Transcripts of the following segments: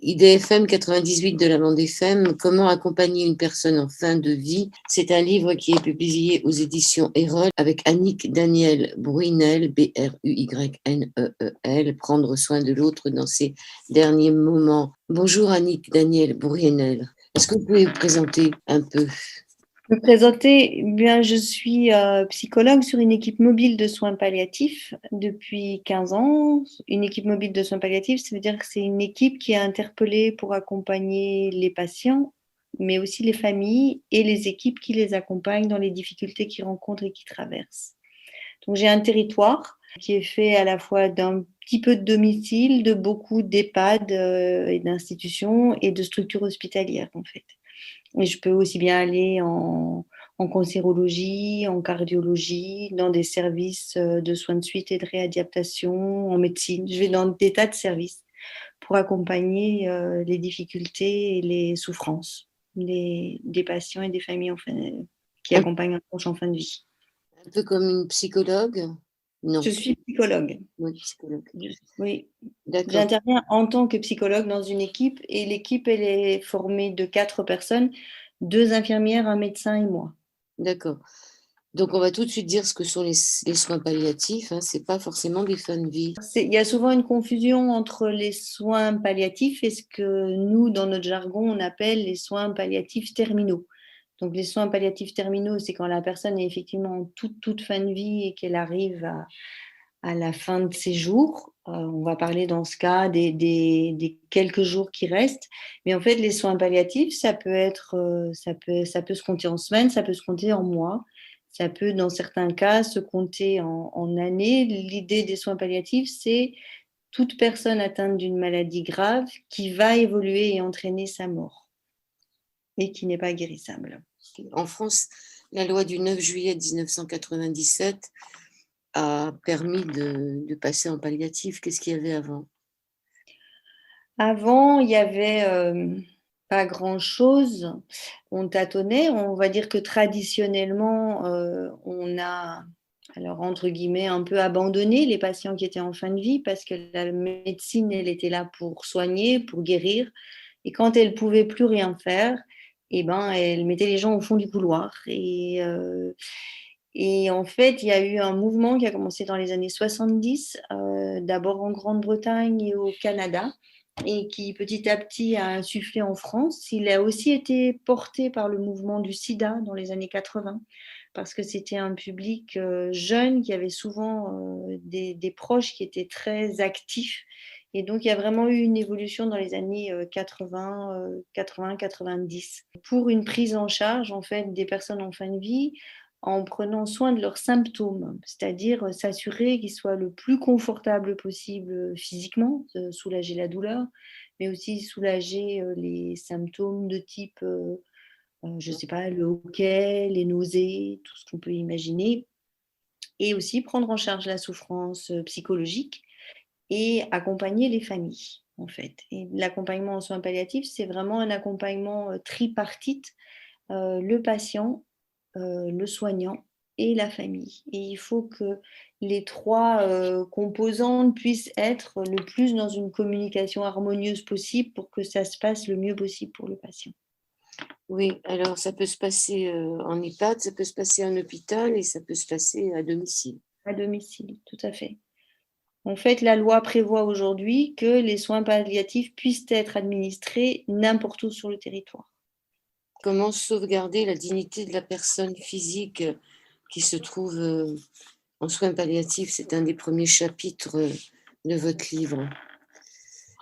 IDFM 98 de la bande FM, Comment accompagner une personne en fin de vie. C'est un livre qui est publié aux éditions Erol avec Annick Daniel Brunel, Brunel, prendre soin de l'autre dans ses derniers moments. Bonjour Annick Daniel Brunel. Est-ce que vous pouvez vous présenter un peu? Me présenter, eh bien, je suis psychologue sur une équipe mobile de soins palliatifs depuis 15 ans. Une équipe mobile de soins palliatifs, ça veut dire que c'est une équipe qui est interpellée pour accompagner les patients, mais aussi les familles et les équipes qui les accompagnent dans les difficultés qu'ils rencontrent et qu'ils traversent. Donc j'ai un territoire qui est fait à la fois d'un petit peu de domicile, de beaucoup d'EHPAD et d'institutions et de structures hospitalières en fait. Et je peux aussi bien aller en cancérologie, en cardiologie, dans des services de soins de suite et de réadaptation, en médecine. Je vais dans des tas de services pour accompagner les difficultés et les souffrances des patients et des familles qui accompagnent un proche en fin de vie. Un peu comme une psychologue? Non. Je suis psychologue. Oui, psychologue. Oui. D'accord. J'interviens en tant que psychologue dans une équipe et l'équipe, elle est formée de 4 personnes, 2 infirmières, un médecin et moi. D'accord. Donc, on va tout de suite dire ce que sont les soins palliatifs. Hein. Ce n'est pas forcément des fins de vie. Il y a souvent une confusion entre les soins palliatifs et ce que nous, dans notre jargon, on appelle les soins palliatifs terminaux. Donc, les soins palliatifs terminaux, c'est quand la personne est effectivement en toute fin de vie et qu'elle arrive à la fin de ses jours. On va parler dans ce cas des quelques jours qui restent. Mais en fait, les soins palliatifs, ça peut se compter en semaines, ça peut se compter en mois. Ça peut, dans certains cas, se compter en années. L'idée des soins palliatifs, c'est toute personne atteinte d'une maladie grave qui va évoluer et entraîner sa mort et qui n'est pas guérissable. En France, la loi du 9 juillet 1997 a permis de passer en palliatif. Qu'est-ce qu'il y avait avant? Avant, il y avait pas grand-chose. On tâtonnait. On va dire que traditionnellement, on a, alors entre guillemets, un peu abandonné les patients qui étaient en fin de vie parce que la médecine, elle était là pour soigner, pour guérir. Et quand elle pouvait plus rien faire, eh ben, elle mettait les gens au fond du couloir. Et en fait, il y a eu un mouvement qui a commencé dans les années 70, d'abord en Grande-Bretagne et au Canada, et qui petit à petit a insufflé en France. Il a aussi été porté par le mouvement du sida dans les années 80, parce que c'était un public jeune qui avait souvent des proches qui étaient très actifs. Et donc, il y a vraiment eu une évolution dans les années 80-90 pour une prise en charge en fait, des personnes en fin de vie en prenant soin de leurs symptômes, c'est-à-dire s'assurer qu'ils soient le plus confortables possible physiquement, soulager la douleur, mais aussi soulager les symptômes de type, je ne sais pas, le hoquet, les nausées, tout ce qu'on peut imaginer, et aussi prendre en charge la souffrance psychologique et accompagner les familles, en fait. Et l'accompagnement en soins palliatifs, c'est vraiment un accompagnement tripartite, le patient, le soignant et la famille. Et il faut que les 3 composantes puissent être le plus dans une communication harmonieuse possible pour que ça se passe le mieux possible pour le patient. Oui, alors ça peut se passer en EHPAD, ça peut se passer en hôpital et ça peut se passer à domicile. À domicile, tout à fait. En fait, la loi prévoit aujourd'hui que les soins palliatifs puissent être administrés n'importe où sur le territoire. Comment sauvegarder la dignité de la personne physique qui se trouve en soins palliatifs? C'est un des premiers chapitres de votre livre,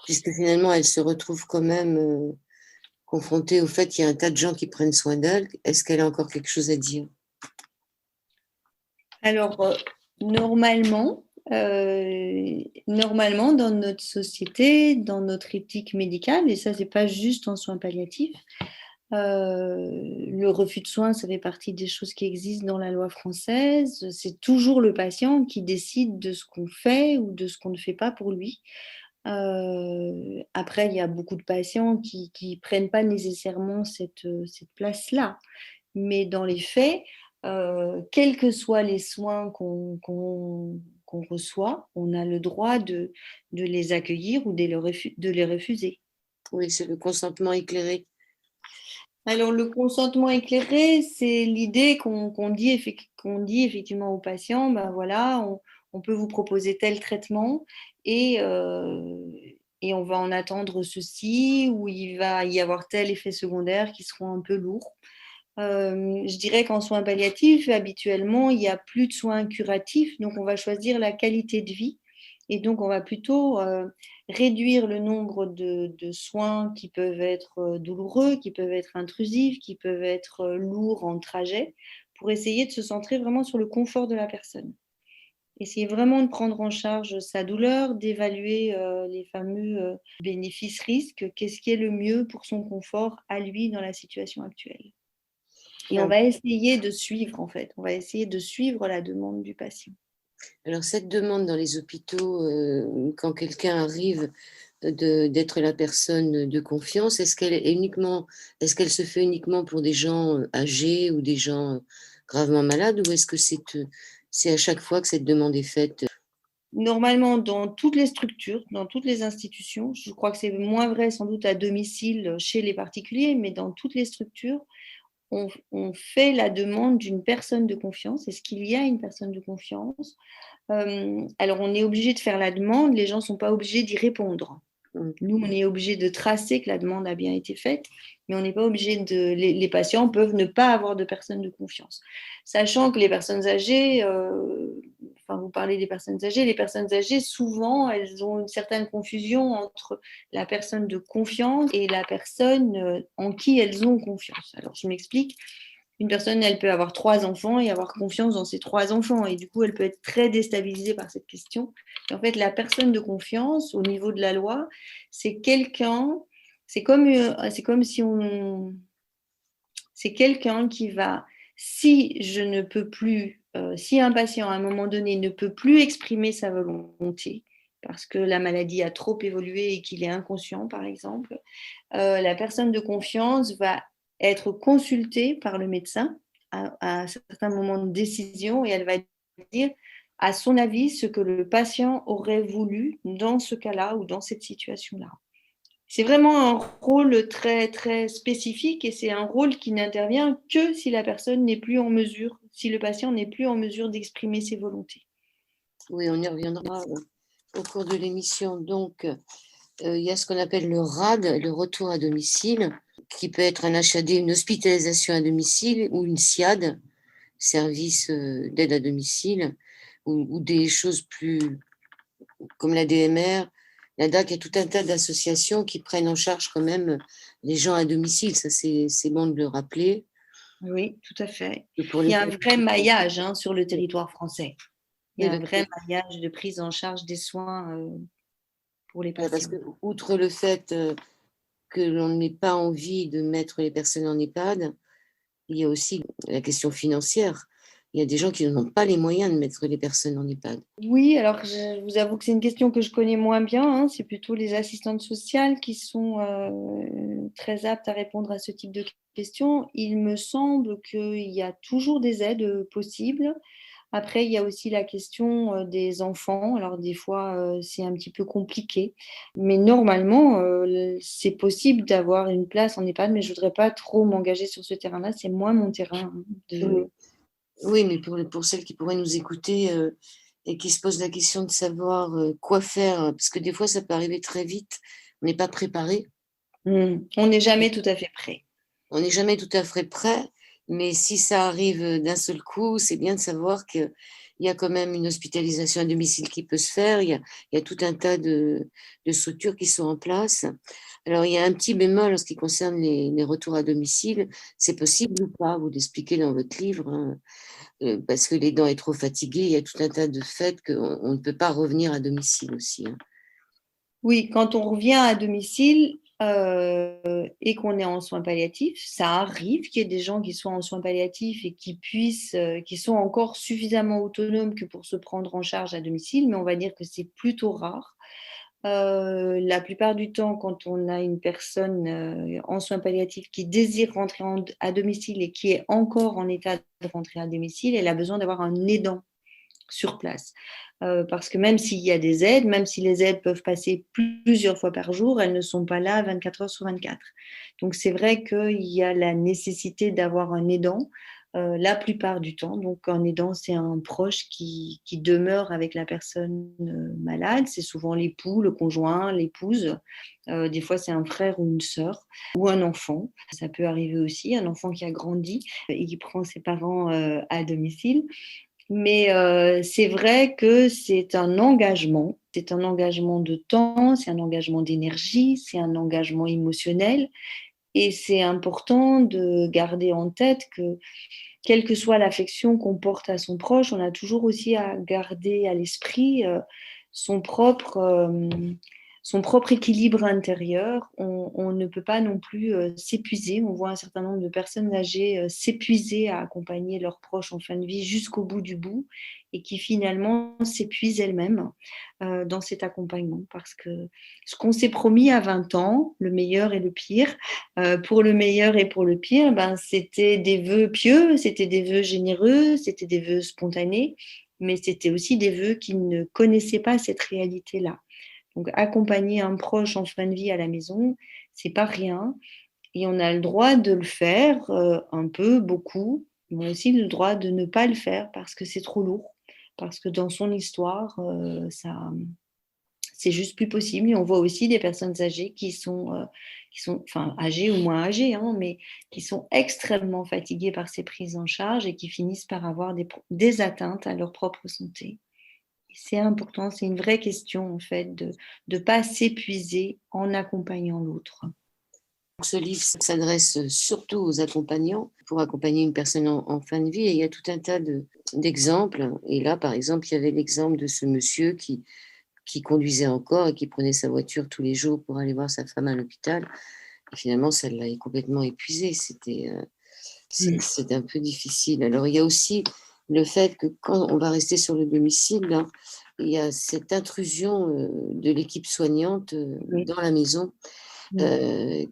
puisque finalement, elle se retrouve quand même confrontée au fait qu'il y a un tas de gens qui prennent soin d'elle. Est-ce qu'elle a encore quelque chose à dire? Alors, normalement, dans notre société, dans notre éthique médicale, et ça, c'est pas juste en soins palliatifs, le refus de soins, ça fait partie des choses qui existent dans la loi française. C'est toujours le patient qui décide de ce qu'on fait ou de ce qu'on ne fait pas pour lui. Après, il y a beaucoup de patients qui prennent pas nécessairement cette place-là. Mais dans les faits, quels que soient les soins qu'on reçoit, on a le droit de les accueillir ou de les refuser. Oui, c'est le consentement éclairé. Alors, le consentement éclairé, c'est l'idée qu'on dit effectivement aux patients, ben voilà, on peut vous proposer tel traitement et, euh, et on va en attendre ceci, ou il va y avoir tel effet secondaire qui seront un peu lourds. Je dirais qu'en soins palliatifs, habituellement, il n'y a plus de soins curatifs, donc on va choisir la qualité de vie. Et donc, on va plutôt réduire le nombre de soins qui peuvent être douloureux, qui peuvent être intrusifs, qui peuvent être lourds en trajet, pour essayer de se centrer vraiment sur le confort de la personne. Essayer vraiment de prendre en charge sa douleur, d'évaluer les fameux bénéfices-risques, qu'est-ce qui est le mieux pour son confort à lui dans la situation actuelle. Et on Alors, va essayer de suivre, en fait. On va essayer de suivre la demande du patient. alors, cette demande dans les hôpitaux, quand quelqu'un arrive d'être la personne de confiance, est-ce qu'elle se fait uniquement pour des gens âgés ou des gens gravement malades, ou est-ce que c'est à chaque fois que cette demande est faite? Normalement, dans toutes les structures, dans toutes les institutions, je crois que c'est moins vrai sans doute à domicile chez les particuliers, mais dans toutes les structures, on fait la demande d'une personne de confiance. Est-ce qu'il y a une personne de confiance? Alors, on est obligé de faire la demande, les gens ne sont pas obligés d'y répondre. Mm. Nous, on est obligé de tracer que la demande a bien été faite, mais on n'est pas obligé de. Les patients peuvent ne pas avoir de personne de confiance. Sachant que les personnes âgées, enfin, vous parlez des personnes âgées, les personnes âgées, souvent, elles ont une certaine confusion entre la personne de confiance et la personne en qui elles ont confiance. Alors, je m'explique. Une personne, elle peut avoir 3 enfants et avoir confiance dans ses 3 enfants. Et du coup, elle peut être très déstabilisée par cette question. Et en fait, la personne de confiance, au niveau de la loi, c'est quelqu'un, c'est comme si on, c'est quelqu'un qui va, si je ne peux plus, si un patient à un moment donné ne peut plus exprimer sa volonté, parce que la maladie a trop évolué et qu'il est inconscient, par exemple, la personne de confiance va être consultée par le médecin à un certain moment de décision et elle va dire, à son avis, ce que le patient aurait voulu dans ce cas-là ou dans cette situation-là. C'est vraiment un rôle très, très spécifique et c'est un rôle qui n'intervient que si la personne n'est plus en mesure, si le patient n'est plus en mesure d'exprimer ses volontés. Oui, on y reviendra au cours de l'émission. Donc, il y a ce qu'on appelle le RAD, le retour à domicile, qui peut être un HAD, une hospitalisation à domicile, ou une SIAD, service d'aide à domicile, ou des choses plus comme la DMR, la DAC, il y a tout un tas d'associations qui prennent en charge quand même les gens à domicile. Ça, c'est bon de le rappeler. Oui, tout à fait. Que pour Il y les... a un vrai maillage sur le territoire français. Il y Oui, a un vrai maillage de prise en charge des soins pour les parce patients. que, outre le fait que l'on n'ait pas envie de mettre les personnes en EHPAD, il y a aussi la question financière. Il y a des gens qui n'ont pas les moyens de mettre les personnes en EHPAD. Oui, alors je vous avoue que c'est une question que je connais moins bien. C'est plutôt les assistantes sociales qui sont très aptes à répondre à ce type de questions. Il me semble qu'il y a toujours des aides possibles. Après, il y a aussi la question des enfants. Alors, des fois, c'est un petit peu compliqué. Mais normalement, c'est possible d'avoir une place en EHPAD, mais je ne voudrais pas trop m'engager sur ce terrain-là. C'est moins mon terrain. Oui, oui, mais pour celles qui pourraient nous écouter et qui se posent la question de savoir quoi faire, parce que des fois, ça peut arriver très vite, on n'est pas préparé. On n'est jamais tout à fait prêt. On n'est jamais tout à fait prêt, mais si ça arrive d'un seul coup, c'est bien de savoir qu'il y a quand même une hospitalisation à domicile qui peut se faire. Il y a tout un tas de structures qui sont en place. Alors, il y a un petit bémol en ce qui concerne les retours à domicile. C'est possible ou pas, vous l'expliquez dans votre livre, hein, parce que l'aidant est trop fatigué. Il y a tout un tas de faits qu'on ne peut pas revenir à domicile aussi, hein. Oui, quand on revient à domicile et qu'on est en soins palliatifs, ça arrive qu'il y ait des gens qui soient en soins palliatifs et qui puissent, qui sont encore suffisamment autonomes que pour se prendre en charge à domicile, mais on va dire que c'est plutôt rare. La plupart du temps, quand on a une personne en soins palliatifs qui désire rentrer à domicile et qui est encore en état de rentrer à domicile, elle a besoin d'avoir un aidant sur place. Parce que même s'il y a des aides, même si les aides peuvent passer plusieurs fois par jour, elles ne sont pas là 24 heures sur 24. Donc c'est vrai qu'il y a la nécessité d'avoir un aidant la plupart du temps. Donc un aidant, c'est un proche qui demeure avec la personne malade. C'est souvent l'époux, le conjoint, l'épouse. Des fois, c'est un frère ou une sœur ou un enfant. Ça peut arriver aussi, un enfant qui a grandi et qui prend ses parents à domicile. Mais c'est vrai que c'est un engagement. C'est un engagement de temps, c'est un engagement d'énergie, c'est un engagement émotionnel. Et c'est important de garder en tête que, quelle que soit l'affection qu'on porte à son proche, on a toujours aussi à garder à l'esprit son propre, euh, son propre équilibre intérieur. On ne peut pas non plus s'épuiser. On voit un certain nombre de personnes âgées s'épuiser à accompagner leurs proches en fin de vie jusqu'au bout du bout et qui finalement s'épuisent elles-mêmes dans cet accompagnement. Parce que ce qu'on s'est promis à 20 ans, le meilleur et le pire, pour le meilleur et pour le pire, ben, c'était des vœux pieux, c'était des vœux généreux, c'était des vœux spontanés, mais c'était aussi des vœux qui ne connaissaient pas cette réalité-là. Donc, accompagner un proche en fin de vie à la maison, c'est pas rien. Et on a le droit de le faire un peu, beaucoup, mais aussi le droit de ne pas le faire parce que c'est trop lourd, parce que dans son histoire, c'est juste plus possible. Et on voit aussi des personnes âgées qui sont enfin, âgées ou moins âgées, hein, mais qui sont extrêmement fatiguées par ces prises en charge et qui finissent par avoir des atteintes à leur propre santé. C'est important, c'est une vraie question en fait de ne pas s'épuiser en accompagnant l'autre. Ce livre s'adresse surtout aux accompagnants pour accompagner une personne en fin de vie et il y a tout un tas d'exemples. Et là, par exemple, il y avait l'exemple de ce monsieur qui conduisait encore et qui prenait sa voiture tous les jours pour aller voir sa femme à l'hôpital. Et finalement, ça l'a complètement épuisé. C'était un peu difficile. Alors, il y a aussi le fait que quand on va rester sur le domicile, là, il y a cette intrusion de l'équipe soignante dans la maison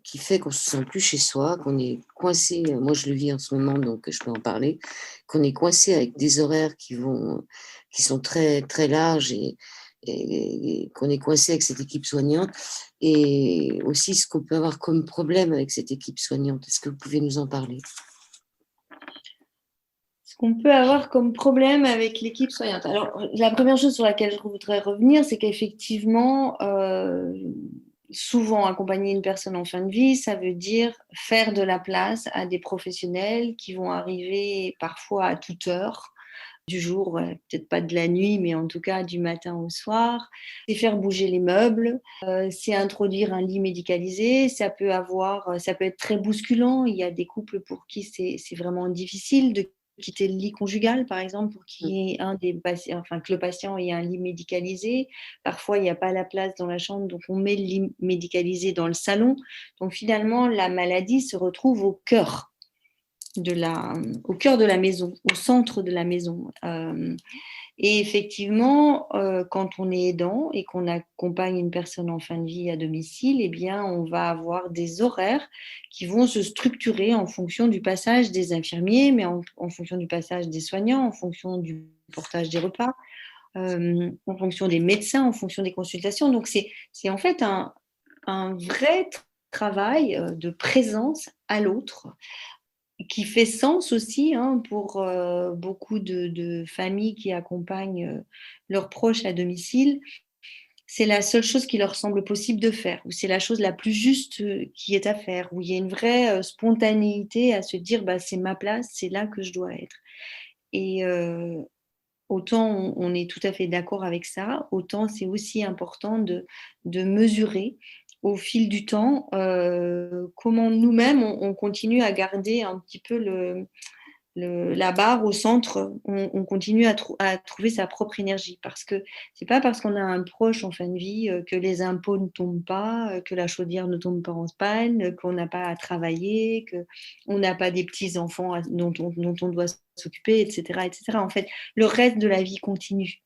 qui fait qu'on se sent plus chez soi, qu'on est coincé. Moi, je le vis en ce moment, donc je peux en parler. Qu'on est coincé avec des horaires qui sont très très larges et qu'on est coincé avec cette équipe soignante. Et aussi ce qu'on peut avoir comme problème avec cette équipe soignante. Est-ce que vous pouvez nous en parler? Ce qu'on peut avoir comme problème avec l'équipe soignante. Alors, la première chose sur laquelle je voudrais revenir, c'est qu'effectivement, souvent accompagner une personne en fin de vie, ça veut dire faire de la place à des professionnels qui vont arriver parfois à toute heure du jour, peut-être pas de la nuit, mais en tout cas du matin au soir. C'est faire bouger les meubles, c'est introduire un lit médicalisé. Ça peut être très bousculant. Il y a des couples pour qui c'est vraiment difficile de quitter le lit conjugal, par exemple, pour qu'il y ait un des patients, enfin que le patient ait un lit médicalisé. Parfois, il n'y a pas la place dans la chambre, donc on met le lit médicalisé dans le salon. Donc finalement, la maladie se retrouve au cœur de la maison, au centre de la maison. Et effectivement, quand on est aidant et qu'on accompagne une personne en fin de vie à domicile, eh bien, on va avoir des horaires qui vont se structurer en fonction du passage des infirmiers, mais en fonction du passage des soignants, en fonction du portage des repas, en fonction des médecins, en fonction des consultations. Donc, c'est en fait un vrai travail de présence à l'autre qui fait sens aussi pour beaucoup de familles qui accompagnent leurs proches à domicile. C'est la seule chose qui leur semble possible de faire, ou c'est la chose la plus juste qui est à faire, où il y a une vraie spontanéité à se dire bah, c'est ma place, c'est là que je dois être. Et autant on est tout à fait d'accord avec ça, autant c'est aussi important de mesurer au fil du temps comment nous-mêmes on continue à garder un petit peu la barre au centre, on continue à trouver sa propre énergie. Parce que c'est pas parce qu'on a un proche en fin de vie que les impôts ne tombent pas, que la chaudière ne tombe pas en panne, qu'on n'a pas à travailler, qu'on n'a pas des petits-enfants dont on doit s'occuper, etc., etc. En fait, le reste de la vie continue.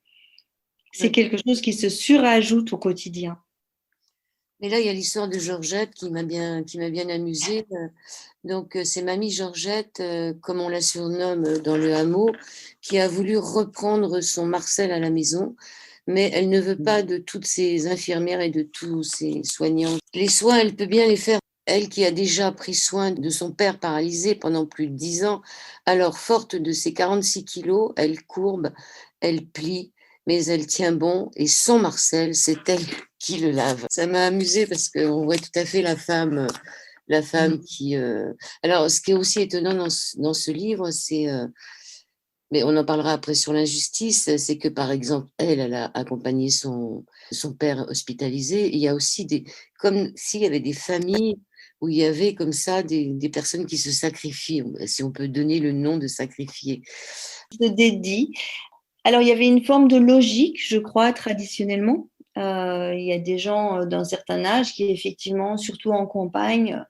C'est quelque chose qui se surajoute au quotidien. Mais là, il y a l'histoire de Georgette qui m'a bien amusée. Donc, c'est Mamie Georgette, comme on la surnomme dans le hameau, qui a voulu reprendre son Marcel à la maison, mais elle ne veut pas de toutes ces infirmières et de tous ces soignants. Les soins, elle peut bien les faire. Elle qui a déjà pris soin de son père paralysé pendant plus de 10 ans, alors forte de ses 46 kilos, elle courbe, elle plie, mais elle tient bon, et son Marcel, c'est elle qui le lave. Ça m'a amusée parce qu'on voit tout à fait la femme qui... Alors, ce qui est aussi étonnant dans ce livre, c'est, mais on en parlera après sur l'injustice, c'est que, par exemple, elle a accompagné son père hospitalisé. Il y a aussi comme s'il y avait des familles où il y avait comme ça des personnes qui se sacrifient, si on peut donner le nom de sacrifier. Se dédie. Alors, il y avait une forme de logique, je crois, traditionnellement. Il y a des gens d'un certain âge qui, effectivement, surtout en campagne,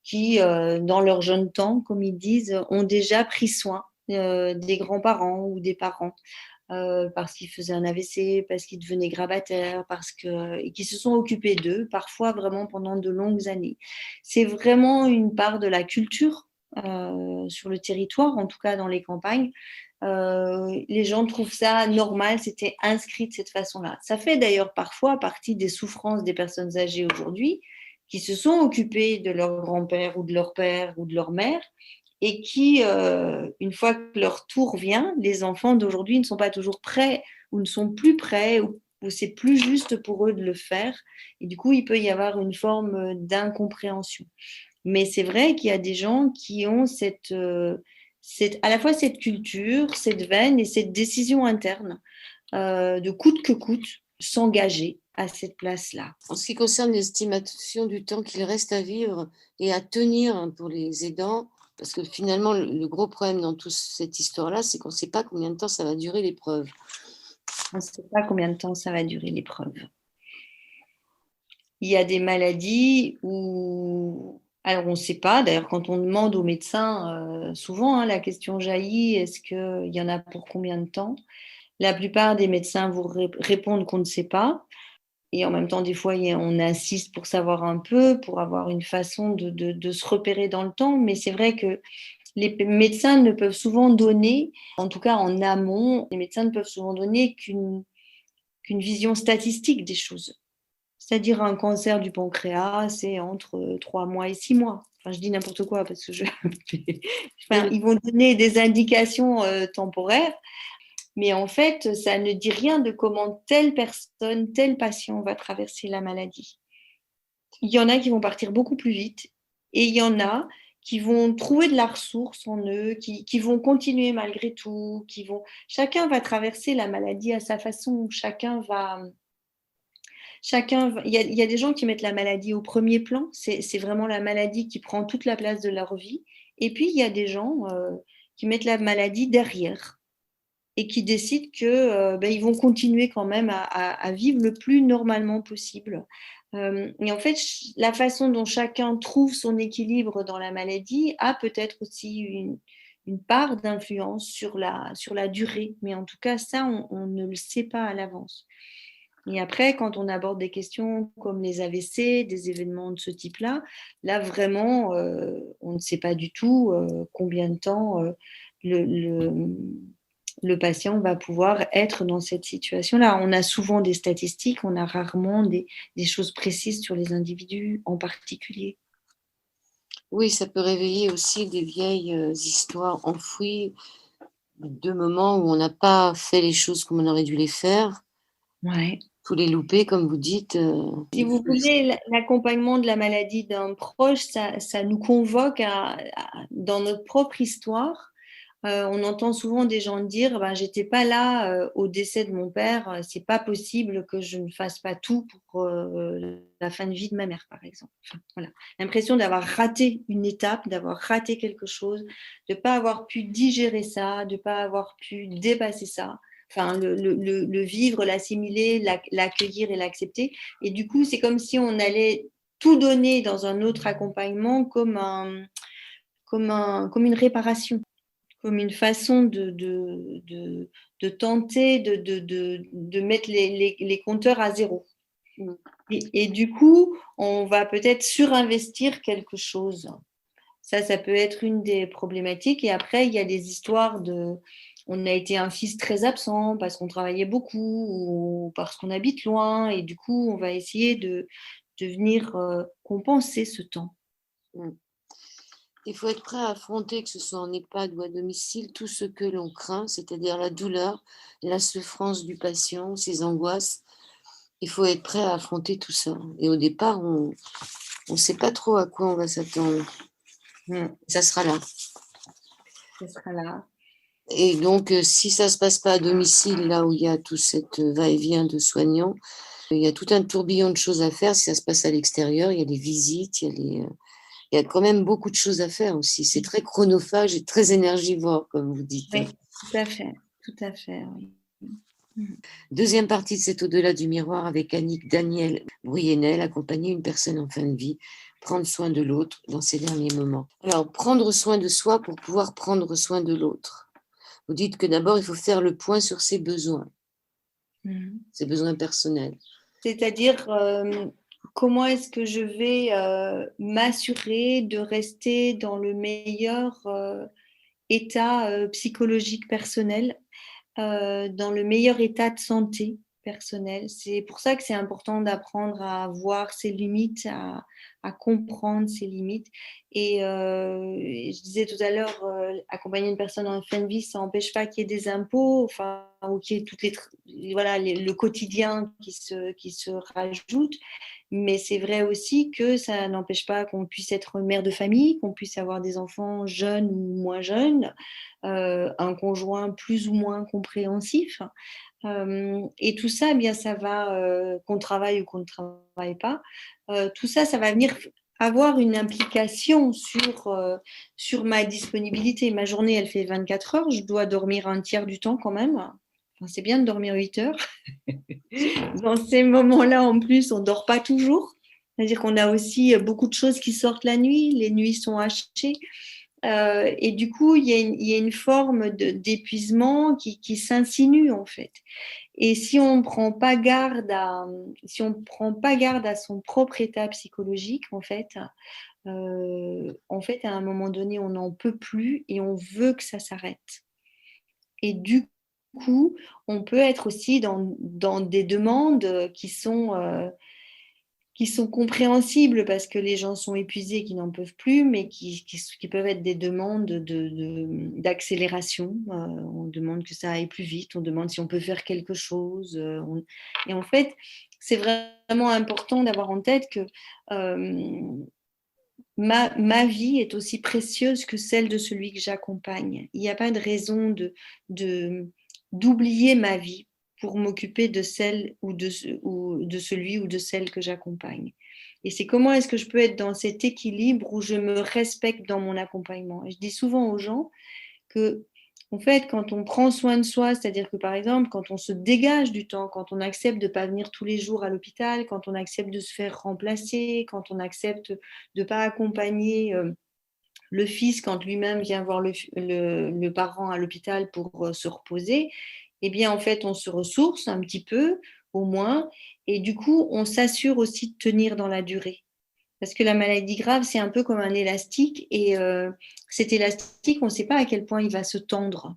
qui, dans leur jeune temps, comme ils disent, ont déjà pris soin des grands-parents ou des parents parce qu'ils faisaient un AVC, parce qu'ils devenaient grabataires, et qui se sont occupés d'eux, parfois vraiment pendant de longues années. C'est vraiment une part de la culture sur le territoire, en tout cas dans les campagnes. Les gens trouvent ça normal, c'était inscrit de cette façon-là. Ça fait d'ailleurs parfois partie des souffrances des personnes âgées aujourd'hui qui se sont occupées de leur grand-père ou de leur père ou de leur mère et qui, une fois que leur tour vient, les enfants d'aujourd'hui ne sont pas toujours prêts ou ne sont plus prêts ou c'est plus juste pour eux de le faire. Et du coup, il peut y avoir une forme d'incompréhension. Mais c'est vrai qu'il y a des gens qui ont à la fois cette culture, cette veine et cette décision interne de coûte que coûte s'engager à cette place-là. En ce qui concerne l'estimation du temps qu'il reste à vivre et à tenir pour les aidants, parce que finalement, le gros problème dans toute cette histoire-là, c'est qu'on ne sait pas combien de temps ça va durer l'épreuve. On ne sait pas combien de temps ça va durer l'épreuve. Il y a des maladies où, alors on ne sait pas, d'ailleurs quand on demande aux médecins, souvent la question jaillit, est-ce qu'il y en a pour combien de temps? La plupart des médecins vous répondent qu'on ne sait pas. Et en même temps, des fois, on insiste pour savoir un peu, pour avoir une façon de se repérer dans le temps. Mais c'est vrai que les médecins ne peuvent souvent donner, en tout cas en amont, les médecins ne peuvent souvent donner qu'une vision statistique des choses. C'est-à-dire un cancer du pancréas, c'est entre 3 mois et 6 mois. Enfin, je dis n'importe quoi parce que enfin, ils vont donner des indications temporaires, mais en fait, ça ne dit rien de comment telle personne, tel patient va traverser la maladie. Il y en a qui vont partir beaucoup plus vite et il y en a qui vont trouver de la ressource en eux, qui vont continuer malgré tout, chacun va traverser la maladie à sa façon, il y a des gens qui mettent la maladie au premier plan, c'est vraiment la maladie qui prend toute la place de leur vie. Et puis, il y a des gens qui mettent la maladie derrière et qui décident qu'ils vont continuer quand même à vivre le plus normalement possible. Et en fait, la façon dont chacun trouve son équilibre dans la maladie a peut-être aussi une part d'influence sur la durée. Mais en tout cas, ça, on ne le sait pas à l'avance. Et après, quand on aborde des questions comme les AVC, des événements de ce type-là, là vraiment, on ne sait pas du tout combien de temps le patient va pouvoir être dans cette situation-là. On a souvent des statistiques, on a rarement des choses précises sur les individus en particulier. Oui, ça peut réveiller aussi des vieilles histoires enfouies de moments où on n'a pas fait les choses comme on aurait dû les faire. Ouais. Tous les louper, comme vous dites. Si vous voulez, l'accompagnement de la maladie d'un proche, ça nous convoque dans notre propre histoire. On entend souvent des gens dire j'étais pas là au décès de mon père, c'est pas possible que je ne fasse pas tout pour la fin de vie de ma mère, par exemple. Enfin, voilà. L'impression d'avoir raté une étape, d'avoir raté quelque chose, de ne pas avoir pu digérer ça, de ne pas avoir pu dépasser ça. Enfin, le vivre, l'assimiler, l'accueillir et l'accepter. Et du coup, c'est comme si on allait tout donner dans un autre accompagnement comme une réparation, comme une façon de tenter de mettre les compteurs à zéro. et du coup, on va peut-être surinvestir quelque chose. Ça peut être une des problématiques. Et après, il y a des histoires de... On a été un fils très absent parce qu'on travaillait beaucoup ou parce qu'on habite loin. Et du coup, on va essayer de venir compenser ce temps. Mm. Il faut être prêt à affronter, que ce soit en EHPAD ou à domicile, tout ce que l'on craint, c'est-à-dire la douleur, la souffrance du patient, ses angoisses. Il faut être prêt à affronter tout ça. Et au départ, on ne sait pas trop à quoi on va s'attendre. Ça sera là. Ça sera là. Et donc, si ça ne se passe pas à domicile, là où il y a tout cette va-et-vient de soignants, il y a tout un tourbillon de choses à faire. Si ça se passe à l'extérieur, il y a les visites, il y a quand même beaucoup de choses à faire aussi. C'est très chronophage et très énergivore, comme vous dites. Oui, tout à fait. Tout à fait, oui. Deuxième partie de cet au-delà du miroir avec Annick Daniel Bruyennel, accompagner une personne en fin de vie, prendre soin de l'autre dans ses derniers moments. Alors, prendre soin de soi pour pouvoir prendre soin de l'autre. Vous dites que d'abord, il faut faire le point sur ses besoins personnels. C'est-à-dire, comment est-ce que je vais m'assurer de rester dans le meilleur état psychologique personnel, dans le meilleur état de santé personnelle. C'est pour ça que c'est important d'apprendre à voir ses limites, à comprendre ses limites. Et je disais tout à l'heure, accompagner une personne en fin de vie, ça n'empêche pas qu'il y ait des impôts, enfin, ou qu'il y ait toutes le quotidien qui se rajoute. Mais c'est vrai aussi que ça n'empêche pas qu'on puisse être mère de famille, qu'on puisse avoir des enfants jeunes ou moins jeunes, un conjoint plus ou moins compréhensif. Et tout ça, eh bien, ça va, qu'on travaille ou qu'on ne travaille pas, tout ça, ça va venir avoir une implication sur ma disponibilité. Ma journée, elle fait 24 heures, je dois dormir un tiers du temps quand même. Enfin, c'est bien de dormir 8 heures. Dans ces moments-là, en plus, on ne dort pas toujours. C'est-à-dire qu'on a aussi beaucoup de choses qui sortent la nuit, les nuits sont hachées. Et du coup, il y a une forme d'épuisement qui s'insinue en fait. Et si on ne prend pas garde à son propre état psychologique, en fait, à un moment donné, on n'en peut plus et on veut que ça s'arrête. Et du coup, on peut être aussi dans des demandes qui sont compréhensibles parce que les gens sont épuisés, qui n'en peuvent plus, mais qui peuvent être des demandes d'accélération. On demande que ça aille plus vite, on demande si on peut faire quelque chose. Et en fait, c'est vraiment important d'avoir en tête que ma vie est aussi précieuse que celle de celui que j'accompagne. Il n'y a pas de raison d'oublier ma vie pour m'occuper de celle ou de celui ou de celle que j'accompagne. Et c'est comment est-ce que je peux être dans cet équilibre où je me respecte dans mon accompagnement. Et je dis souvent aux gens que, en fait, quand on prend soin de soi, c'est-à-dire que par exemple, quand on se dégage du temps, quand on accepte de ne pas venir tous les jours à l'hôpital, quand on accepte de se faire remplacer, quand on accepte de ne pas accompagner le fils quand lui-même vient voir le parent à l'hôpital pour se reposer, eh bien, en fait, on se ressource un petit peu, au moins, et du coup, on s'assure aussi de tenir dans la durée. Parce que la maladie grave, c'est un peu comme un élastique, et cet élastique, on ne sait pas à quel point il va se tendre.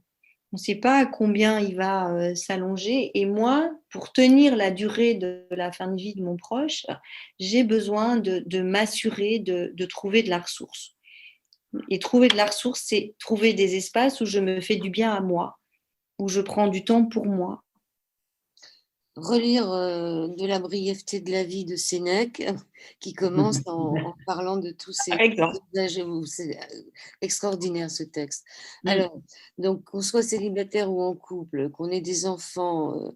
On ne sait pas à combien il va s'allonger. Et moi, pour tenir la durée de la fin de vie de mon proche, j'ai besoin de m'assurer de trouver de la ressource. Et trouver de la ressource, c'est trouver des espaces où je me fais du bien à moi, où je prends du temps pour moi. Relire de la brièveté de la vie de Sénèque, qui commence en parlant de tous ces Par exemple. usages. C'est extraordinaire ce texte. Alors, donc qu'on soit célibataire ou en couple, qu'on ait des enfants,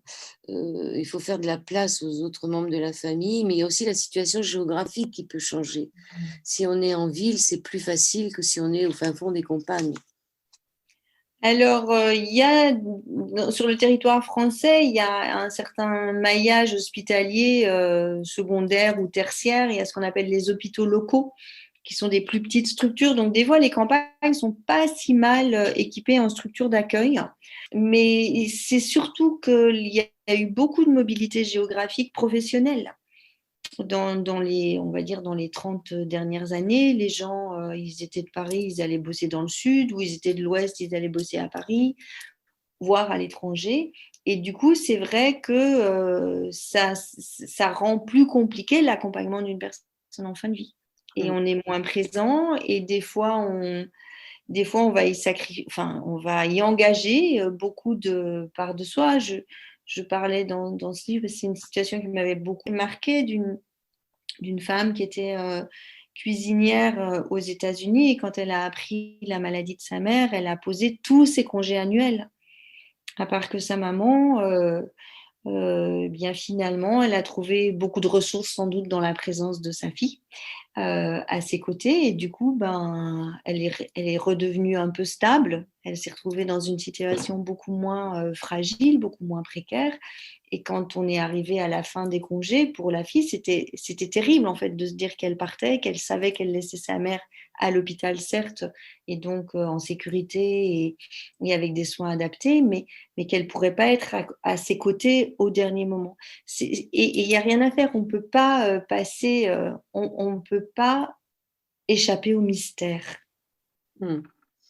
il faut faire de la place aux autres membres de la famille, mais il y a aussi la situation géographique qui peut changer. Si on est en ville, c'est plus facile que si on est au fin fond des campagnes. Alors, il y a sur le territoire français, il y a un certain maillage hospitalier secondaire ou tertiaire. Il y a ce qu'on appelle les hôpitaux locaux, qui sont des plus petites structures. Donc, des fois, les campagnes ne sont pas si mal équipées en structures d'accueil. Mais c'est surtout qu'il y a eu beaucoup de mobilité géographique professionnelle. on va dire, dans les 30 dernières années, les gens, ils étaient de Paris, ils allaient bosser dans le sud, ou ils étaient de l'ouest, ils allaient bosser à Paris, voire à l'étranger. Et du coup, c'est vrai que ça rend plus compliqué l'accompagnement d'une personne en fin de vie. Et Mm. on est moins présent, et des fois, on va y on va y engager beaucoup de part de soi. Je parlais dans ce livre, c'est une situation qui m'avait beaucoup marqué d'une femme qui était cuisinière aux États-Unis, et quand elle a appris la maladie de sa mère, elle a posé tous ses congés annuels. À part que sa maman, bien finalement, elle a trouvé beaucoup de ressources sans doute dans la présence de sa fille à ses côtés, et du coup, elle est redevenue un peu stable. Elle s'est retrouvée dans une situation beaucoup moins fragile, beaucoup moins précaire. Et quand on est arrivé à la fin des congés pour la fille, c'était terrible en fait de se dire qu'elle partait, qu'elle savait qu'elle laissait sa mère à l'hôpital, certes, et donc en sécurité et avec des soins adaptés, mais qu'elle ne pourrait pas être ses côtés au dernier moment. Et il n'y a rien à faire, on ne peut pas on ne peut pas échapper au mystère. Mm.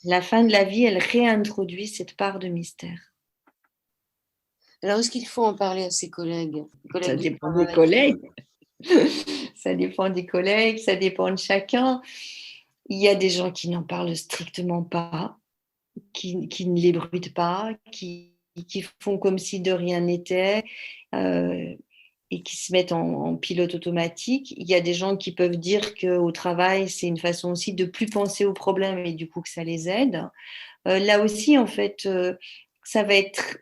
La fin de la vie, elle réintroduit cette part de mystère. Alors, est-ce qu'il faut en parler à ses collègues, Ça de dépend des travail? collègues. Ça dépend des collègues, ça dépend de chacun. Il y a des gens qui n'en parlent strictement pas, qui ne l'ébruitent pas, qui font comme si de rien n'était et qui se mettent en pilote automatique. Il y a des gens qui peuvent dire qu'au travail, c'est une façon aussi de plus penser aux problèmes et du coup que ça les aide. Là aussi, en fait, ça va être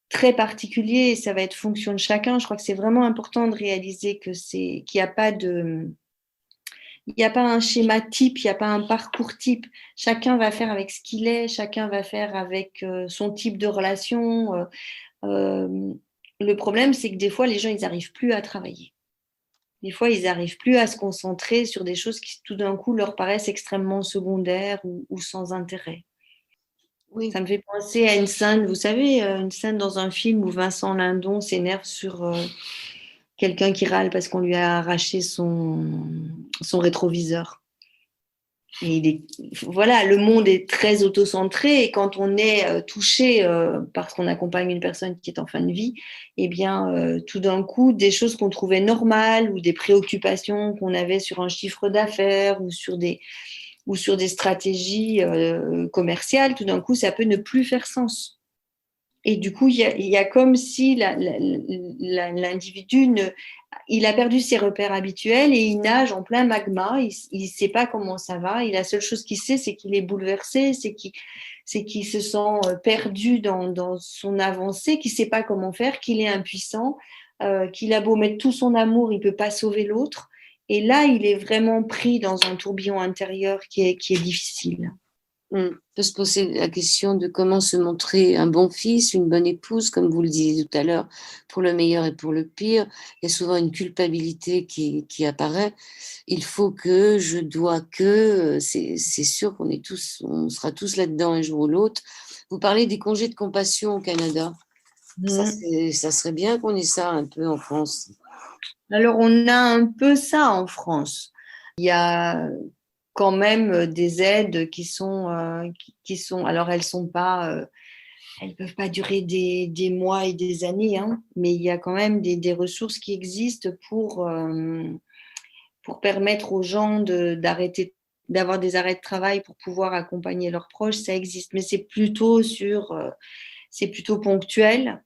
très particulier et ça va être fonction de chacun. Je crois que c'est vraiment important de réaliser qu'il n'y a pas il n'y a pas un schéma type, il n'y a pas un parcours type. Chacun va faire avec ce qu'il est, chacun va faire avec son type de relation. Euh, le problème, c'est que des fois, les gens, ils n'arrivent plus à travailler. Des fois, ils n'arrivent plus à se concentrer sur des choses qui, tout d'un coup, leur paraissent extrêmement secondaires ou sans intérêt. Oui. Ça me fait penser à une scène, vous savez, une scène dans un film où Vincent Lindon s'énerve sur quelqu'un qui râle parce qu'on lui a arraché son rétroviseur. Et voilà, le monde est très autocentré, et quand on est touché parce qu'on accompagne une personne qui est en fin de vie, eh bien, tout d'un coup, des choses qu'on trouvait normales ou des préoccupations qu'on avait sur un chiffre d'affaires ou sur des stratégies commerciales, tout d'un coup, ça peut ne plus faire sens. Et du coup, il y a comme si l'individu il a perdu ses repères habituels et il nage en plein magma. Il ne sait pas comment ça va. Et la seule chose qu'il sait, c'est qu'il est bouleversé, c'est qu'il se sent perdu dans son avancée, qu'il ne sait pas comment faire, qu'il est impuissant, qu'il a beau mettre tout son amour, il ne peut pas sauver l'autre. Et là, il est vraiment pris dans un tourbillon intérieur qui est difficile. On peut se poser la question de comment se montrer un bon fils, une bonne épouse, comme vous le disiez tout à l'heure, pour le meilleur et pour le pire. Il y a souvent une culpabilité qui apparaît. Il faut que, je dois que, c'est sûr qu'on est tous, on sera tous là-dedans un jour ou l'autre. Vous parlez des congés de compassion au Canada. Ça serait bien qu'on ait ça un peu en France. Alors, on a un peu ça en France. Il y a quand même des aides qui sont, alors elles peuvent pas durer des mois et des années, hein, mais il y a quand même des ressources qui existent pour permettre aux gens d'avoir des arrêts de travail pour pouvoir accompagner leurs proches. Ça existe, mais c'est plutôt ponctuel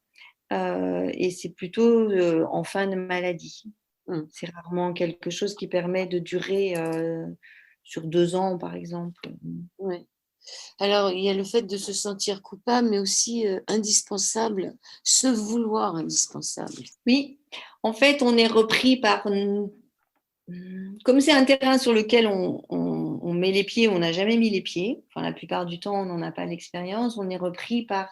et c'est plutôt en fin de maladie. Hum. C'est rarement quelque chose qui permet de durer sur 2 ans, par exemple. Ouais. Alors, il y a le fait de se sentir coupable, mais aussi indispensable, se vouloir indispensable. Oui, en fait, on est repris par... Comme c'est un terrain sur lequel on met les pieds, on n'a jamais mis les pieds, enfin la plupart du temps, on n'en a pas l'expérience, on est repris par,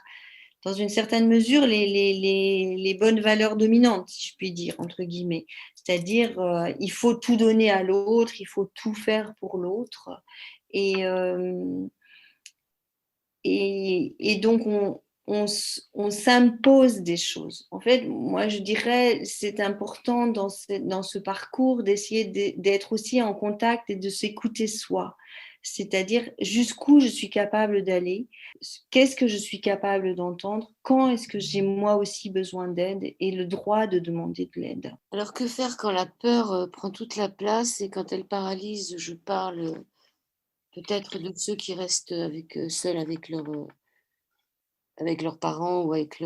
dans une certaine mesure, les bonnes valeurs dominantes, si je puis dire, entre guillemets. C'est-à-dire, il faut tout donner à l'autre, il faut tout faire pour l'autre. Et, euh, et donc, on s'impose des choses. En fait, moi, je dirais, c'est important dans ce parcours d'essayer d'être aussi en contact et de s'écouter soi. C'est-à-dire jusqu'où je suis capable d'aller, qu'est-ce que je suis capable d'entendre, quand est-ce que j'ai moi aussi besoin d'aide et le droit de demander de l'aide. Alors que faire quand la peur prend toute la place et quand elle paralyse? Je parle peut-être de ceux qui restent seuls avec leurs parents ou avec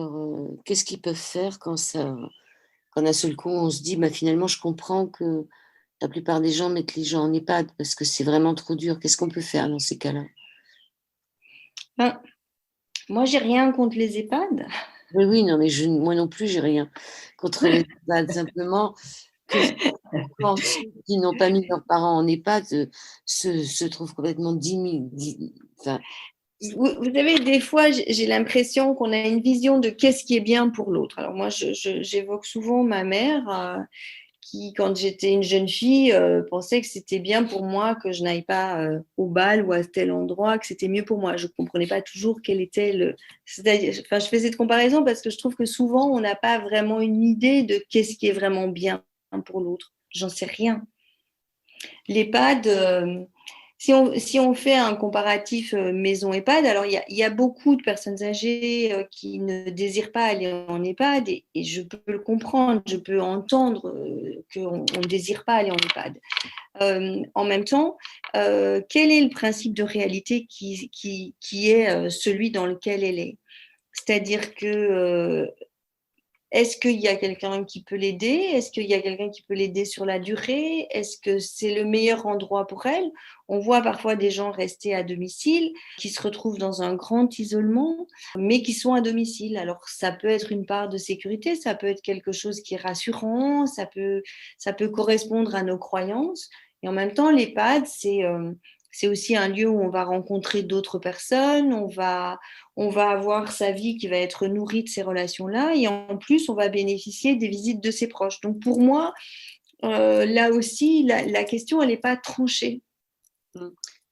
qu'est-ce qu'ils peuvent faire quand d'un seul coup on se dit, bah, finalement je comprends que la plupart des gens mettent les gens en EHPAD parce que c'est vraiment trop dur. Qu'est-ce qu'on peut faire dans ces cas-là? Ben, moi, j'ai rien contre les EHPAD. Oui, oui, non, mais moi non plus, j'ai rien contre les EHPAD. Simplement, que quand ceux qui n'ont pas mis leurs parents en EHPAD se trouvent complètement enfin, Vous savez, des fois, j'ai l'impression qu'on a une vision de qu'est-ce qui est bien pour l'autre. Alors moi, j'évoque souvent ma mère qui, quand j'étais une jeune fille, pensait que c'était bien pour moi que je n'aille pas au bal ou à tel endroit, que c'était mieux pour moi. Je ne comprenais pas toujours quel était le... C'est-à-dire, enfin, je fais cette comparaison parce que je trouve que souvent, on n'a pas vraiment une idée de qu'est-ce qui est vraiment bien pour l'autre. J'en sais rien. L'EHPAD, si on fait un comparatif maison EHPAD, alors il y a beaucoup de personnes âgées qui ne désirent pas aller en EHPAD et je peux le comprendre, je peux entendre qu'on ne désire pas aller en EHPAD. En même temps, quel est le principe de réalité qui est celui dans lequel elle est? C'est-à-dire que est-ce qu'il y a quelqu'un qui peut l'aider? Est-ce qu'il y a quelqu'un qui peut l'aider sur la durée? Est-ce que c'est le meilleur endroit pour elle? On voit parfois des gens rester à domicile, qui se retrouvent dans un grand isolement, mais qui sont à domicile. Alors, ça peut être une part de sécurité, ça peut être quelque chose qui est rassurant, ça peut correspondre à nos croyances. Et en même temps, l'EHPAD, c'est aussi un lieu où on va rencontrer d'autres personnes, on va avoir sa vie qui va être nourrie de ces relations-là et en plus, on va bénéficier des visites de ses proches. Donc pour moi, là aussi, la question, elle n'est pas tranchée.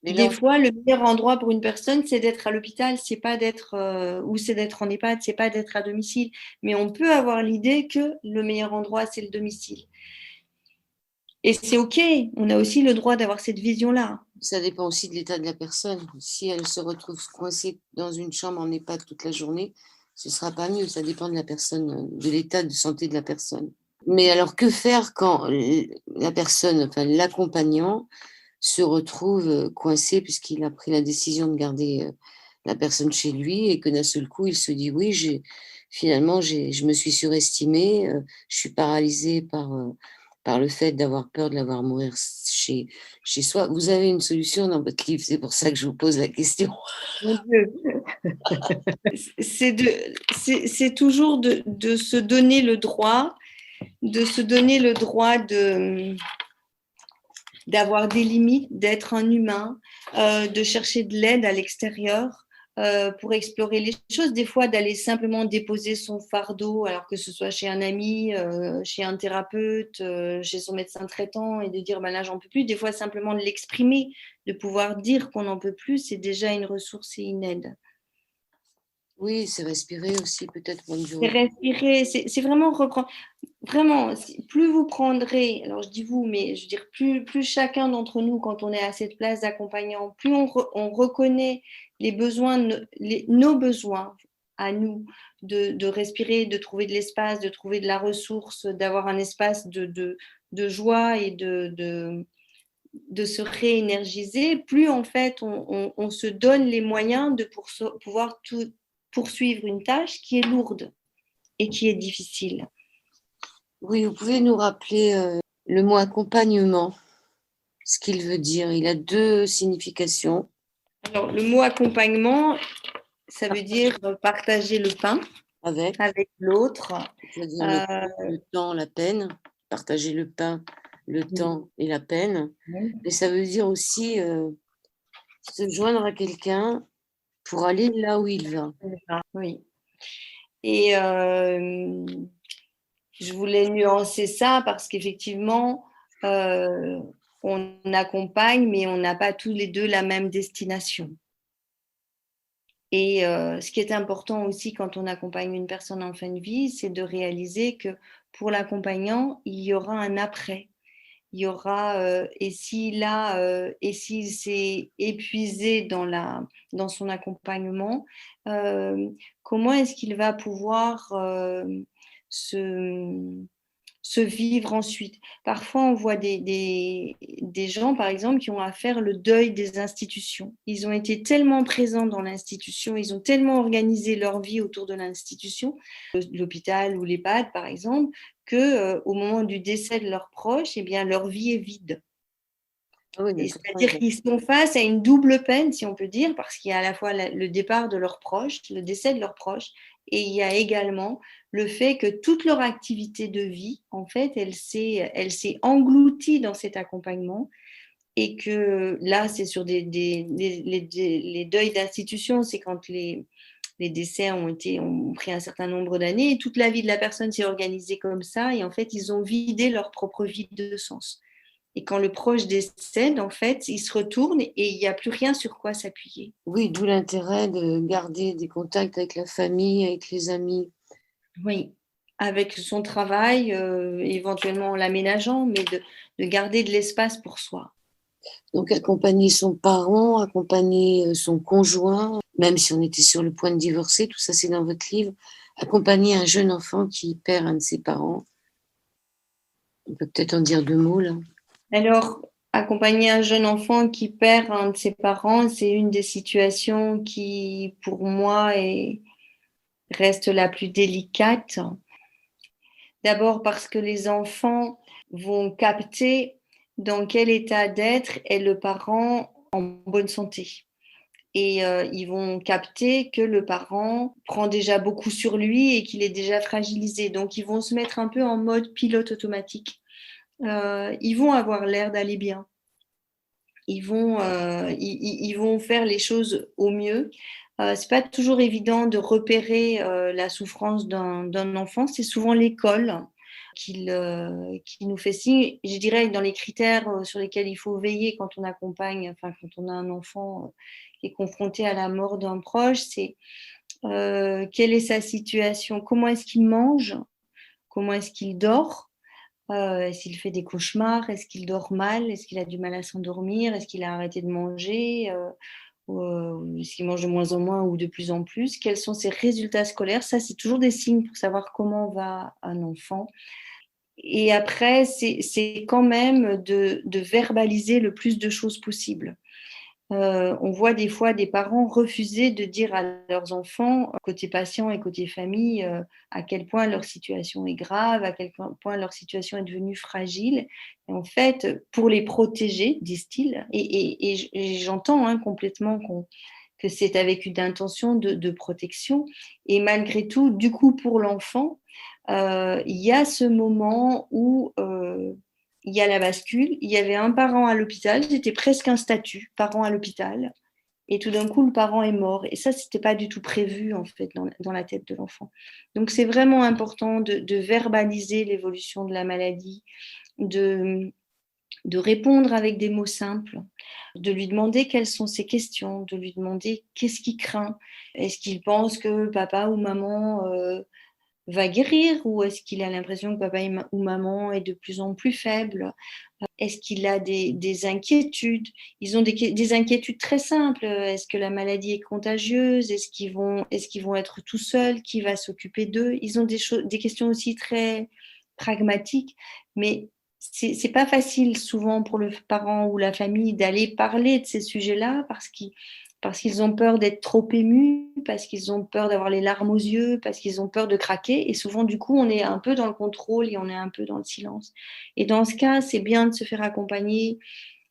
Mais là, Des fois, le meilleur endroit pour une personne, c'est d'être à l'hôpital, c'est pas d'être ou c'est d'être en EHPAD, c'est pas d'être à domicile. Mais on peut avoir l'idée que le meilleur endroit, c'est le domicile. Et c'est OK, on a aussi le droit d'avoir cette vision-là. ça dépend aussi de l'état de la personne. Si elle se retrouve coincée dans une chambre en EHPAD toute la journée, ce sera pas mieux. Ça dépend de la personne, de l'état de santé de la personne. Mais alors, que faire quand la personne, enfin l'accompagnant, se retrouve coincé puisqu'il a pris la décision de garder la personne chez lui et que d'un seul coup, il se dit oui, finalement, je me suis surestimé, je suis paralysée par le fait d'avoir peur de la voir mourir chez soi. Vous avez une solution dans votre livre, c'est pour ça que je vous pose la question. Mon Dieu. C'est toujours de se donner le droit, d'avoir des limites, d'être un humain, de chercher de l'aide à l'extérieur pour explorer les choses. Des fois, d'aller simplement déposer son fardeau, alors que ce soit chez un ami, chez un thérapeute, chez son médecin traitant, et de dire ben là, j'en peux plus. Des fois, simplement de l'exprimer, de pouvoir dire qu'on n'en peut plus, c'est déjà une ressource et une aide. Oui, c'est respirer aussi, peut-être prendre du C'est repos. respirer, c'est vraiment reprendre. Vraiment, plus vous prendrez, alors je dis vous, mais je veux dire, plus chacun d'entre nous, quand on est à cette place d'accompagnant, plus on reconnaît les besoins, nos besoins à nous, de respirer, de trouver de l'espace, de trouver de la ressource, d'avoir un espace de joie et de se réénergiser, plus en fait on se donne les moyens de pouvoir poursuivre une tâche qui est lourde et qui est difficile. Oui, vous pouvez nous rappeler le mot accompagnement, ce qu'il veut dire. Il a deux significations. Alors, le mot accompagnement, ça veut dire partager le pain Avec, avec l'autre. c'est-à-dire Euh, le temps, la peine, partager le pain, le temps et la peine. Mais ça veut dire aussi se joindre à quelqu'un pour aller là où il va. oui. Et je voulais nuancer ça parce qu'effectivement, on accompagne, mais on n'a pas tous les deux la même destination. Et ce qui est important aussi quand on accompagne une personne en fin de vie, c'est de réaliser que pour l'accompagnant, il y aura un après. Il y aura, et s'il s'est épuisé dans son accompagnement, euh, comment est-ce qu'il va pouvoir se, se vivre ensuite. Parfois, on voit des gens, par exemple, qui ont à faire le deuil des institutions. Ils ont été tellement présents dans l'institution, ils ont tellement organisé leur vie autour de l'institution, l'hôpital ou l'EHPAD, par exemple, que au moment du décès de leurs proches, eh bien, leur vie est vide. Ah oui, C'est-à-dire qu'ils sont face à une double peine, si on peut dire, parce qu'il y a à la fois le départ de leurs proches, le décès de leurs proches, et il y a également le fait que toute leur activité de vie, en fait, elle s'est engloutie dans cet accompagnement, et que là, c'est sur les deuils d'institution, c'est quand les décès ont pris un certain nombre d'années, et toute la vie de la personne s'est organisée comme ça, et en fait, ils ont vidé leur propre vie de sens. Et quand le proche décède, en fait, il se retourne et il n'y a plus rien sur quoi s'appuyer. oui, d'où l'intérêt de garder des contacts avec la famille, avec les amis. Oui, avec son travail, éventuellement en l'aménageant, mais de garder de l'espace pour soi. Donc, accompagner son parent, accompagner son conjoint, même si on était sur le point de divorcer, tout ça c'est dans votre livre. Accompagner un jeune enfant qui perd un de ses parents. On peut peut-être en dire deux mots là. Alors, accompagner un jeune enfant qui perd un de ses parents, c'est une des situations qui, pour moi, reste la plus délicate. D'abord parce que les enfants vont capter dans quel état d'être est le parent en bonne santé. Et ils vont capter que le parent prend déjà beaucoup sur lui et qu'il est déjà fragilisé. Donc, ils vont se mettre un peu en mode pilote automatique. Ils vont avoir l'air d'aller bien. Ils vont faire les choses au mieux. C'est pas toujours évident de repérer la souffrance d'un enfant. C'est souvent l'école qui nous fait signe. Je dirais que dans les critères sur lesquels il faut veiller quand on accompagne, enfin quand on a un enfant qui est confronté à la mort d'un proche, c'est quelle est sa situation, comment est-ce qu'il mange, comment est-ce qu'il dort, est-ce qu'il fait des cauchemars, est-ce qu'il dort mal, est-ce qu'il a du mal à s'endormir, est-ce qu'il a arrêté de manger, est-ce qu'il mange de moins en moins ou de plus en plus, quels sont ses résultats scolaires. Ça, c'est toujours des signes pour savoir comment va un enfant. Et après, c'est quand même de verbaliser le plus de choses possible. On voit des fois des parents refuser de dire à leurs enfants, côté patient et côté famille, à quel point leur situation est grave, à quel point leur situation est devenue fragile. Et en fait, pour les protéger, disent-ils, et j'entends complètement que c'est avec une intention de protection. Et malgré tout, du coup, pour l'enfant, il y a ce moment où il y a la bascule. Il y avait un parent à l'hôpital, c'était presque un statut, parent à l'hôpital. Et tout d'un coup, le parent est mort. Et ça, c'était pas du tout prévu, en fait, dans la tête de l'enfant. Donc, c'est vraiment important de verbaliser l'évolution de la maladie, de répondre avec des mots simples, de lui demander quelles sont ses questions, de lui demander qu'est-ce qu'il craint. Est-ce qu'il pense que papa ou maman va guérir, ou est-ce qu'il a l'impression que papa ou maman est de plus en plus faible? Est-ce qu'il a des inquiétudes? Ils ont des inquiétudes très simples. Est-ce que la maladie est contagieuse? Est-ce qu'ils vont être tout seuls? Qui va s'occuper d'eux? Ils ont des questions aussi très pragmatiques, mais c'est pas facile souvent pour le parent ou la famille d'aller parler de ces sujets-là parce qu'ils ont peur d'être trop émus, parce qu'ils ont peur d'avoir les larmes aux yeux, parce qu'ils ont peur de craquer. Et souvent, du coup, on est un peu dans le contrôle et on est un peu dans le silence. Et dans ce cas, c'est bien de se faire accompagner,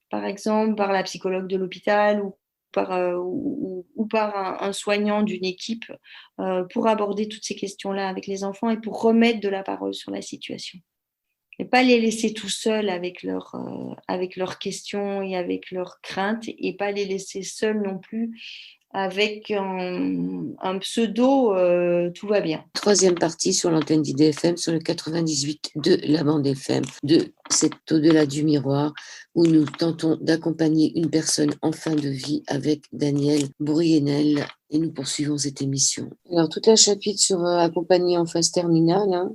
par exemple, par la psychologue de l'hôpital ou par un soignant d'une équipe pour aborder toutes ces questions-là avec les enfants et pour remettre de la parole sur la situation. Et pas les laisser tout seuls avec leurs questions et avec leurs craintes, et pas les laisser seuls non plus avec un pseudo tout va bien. Troisième partie sur l'antenne d'IDFM, sur le 98 de la bande FM, de cet au-delà du miroir, où nous tentons d'accompagner une personne en fin de vie avec Daniel Bourrienel, et nous poursuivons cette émission. Alors, tout un chapitre sur accompagner en phase terminale, hein.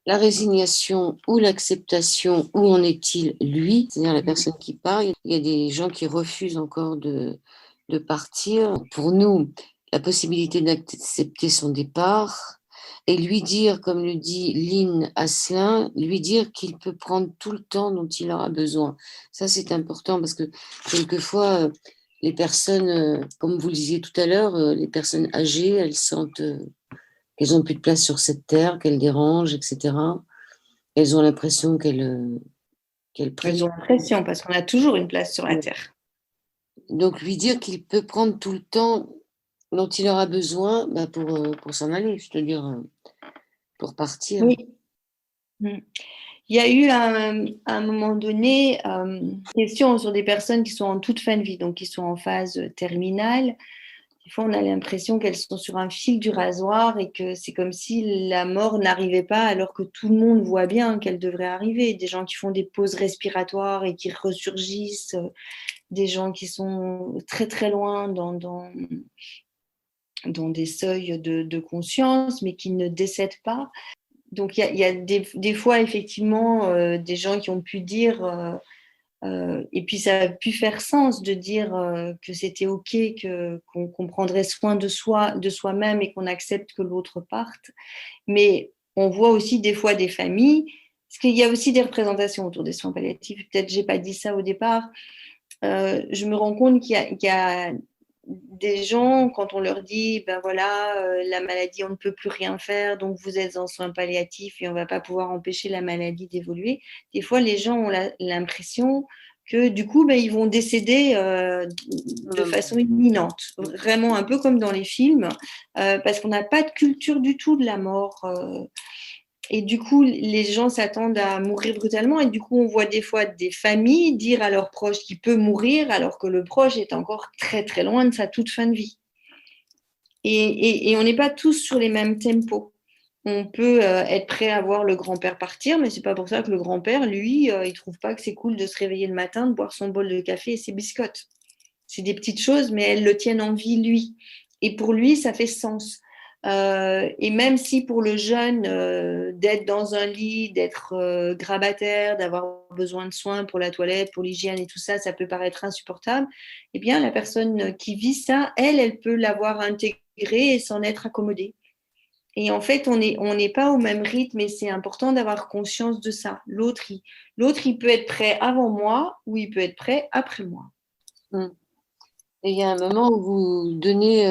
La résignation ou l'acceptation, où en est-il lui, c'est-à-dire la personne qui part. Il y a des gens qui refusent encore de partir. Pour nous, la possibilité d'accepter son départ et lui dire, comme le dit Lynn Asselin, lui dire qu'il peut prendre tout le temps dont il aura besoin. Ça, c'est important parce que quelquefois, les personnes, comme vous le disiez tout à l'heure, les personnes âgées, elles sentent qu'elles n'ont plus de place sur cette terre, qu'elles dérangent, etc. Elles ont l'impression qu'elles Elles prient. ont l'impression, parce qu'on a toujours une place sur la Terre. Donc, lui dire qu'il peut prendre tout le temps dont il aura besoin pour s'en aller, c'est-à-dire pour partir. Oui. Il y a eu à un moment donné question sur des personnes qui sont en toute fin de vie, donc qui sont en phase terminale. Des fois, on a l'impression qu'elles sont sur un fil du rasoir et que c'est comme si la mort n'arrivait pas alors que tout le monde voit bien qu'elle devrait arriver. Des gens qui font des pauses respiratoires et qui ressurgissent, des gens qui sont très très loin dans des seuils de conscience mais qui ne décèdent pas. Donc il y a des fois effectivement des gens qui ont pu dire et puis ça a pu faire sens de dire que c'était ok, qu'on prendrait soin de soi-même et qu'on accepte que l'autre parte. Mais on voit aussi des fois des familles, parce qu'il y a aussi des représentations autour des soins palliatifs. Peut-être j'ai pas dit ça au départ. Je me rends compte qu'il y a des gens, quand on leur dit, ben voilà, la maladie, on ne peut plus rien faire, donc vous êtes en soins palliatifs et on ne va pas pouvoir empêcher la maladie d'évoluer. Des fois, les gens ont l'impression que du coup, ben, ils vont décéder de façon imminente, vraiment un peu comme dans les films, parce qu'on n'a pas de culture du tout de la mort. Et du coup, les gens s'attendent à mourir brutalement. Et du coup, on voit des fois des familles dire à leurs proches qu'il peut mourir alors que le proche est encore très, très loin de sa toute fin de vie. Et on n'est pas tous sur les mêmes tempos. On peut être prêt à voir le grand-père partir, mais c'est pas pour ça que le grand-père, lui, il trouve pas que c'est cool de se réveiller le matin, de boire son bol de café et ses biscottes. C'est des petites choses, mais elles le tiennent en vie, lui. Et pour lui, ça fait sens. Et même si pour le jeune, d'être dans un lit, d'être grabataire, d'avoir besoin de soins pour la toilette, pour l'hygiène et tout ça, ça peut paraître insupportable, eh bien, la personne qui vit ça, elle peut l'avoir intégré et s'en être accommodée. Et en fait, on n'est pas au même rythme et c'est important d'avoir conscience de ça. Il peut être prêt avant moi ou il peut être prêt après moi. Et il y a un moment où vous donnez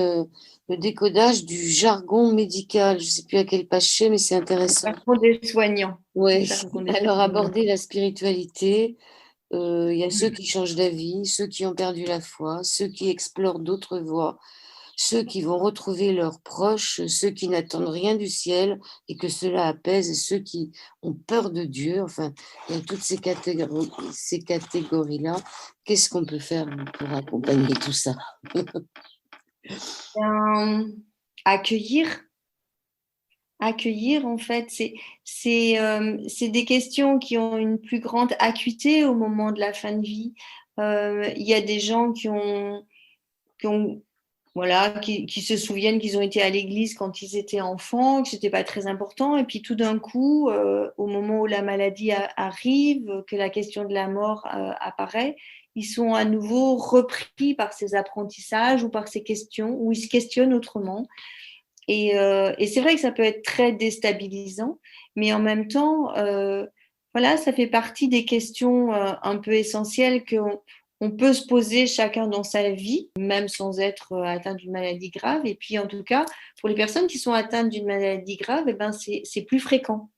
le décodage du jargon médical. Je ne sais plus à quelle page c'est, mais c'est intéressant. Jargon des soignants. Ouais. Jargon des Alors, soignants. aborder la spiritualité. Il y a ceux qui changent d'avis, ceux qui ont perdu la foi, ceux qui explorent d'autres voies, ceux qui vont retrouver leurs proches, ceux qui n'attendent rien du ciel et que cela apaise, et ceux qui ont peur de Dieu. Enfin, il y a toutes ces catégories-là. Qu'est-ce qu'on peut faire pour accompagner tout ça? Accueillir. Accueillir, en fait, c'est des questions qui ont une plus grande acuité au moment de la fin de vie. Il y a des gens qui ont voilà, qui se souviennent qu'ils ont été à l'église quand ils étaient enfants, que c'était pas très important, et puis tout d'un coup, au moment où la maladie arrive, que la question de la mort apparaît, ils sont à nouveau repris par ces apprentissages ou par ces questions, ou ils se questionnent autrement. Et c'est vrai que ça peut être très déstabilisant, mais en même temps, voilà, ça fait partie des questions un peu essentielles qu'on peut se poser chacun dans sa vie, même sans être atteint d'une maladie grave. Et puis, en tout cas, pour les personnes qui sont atteintes d'une maladie grave, eh ben, c'est plus fréquent.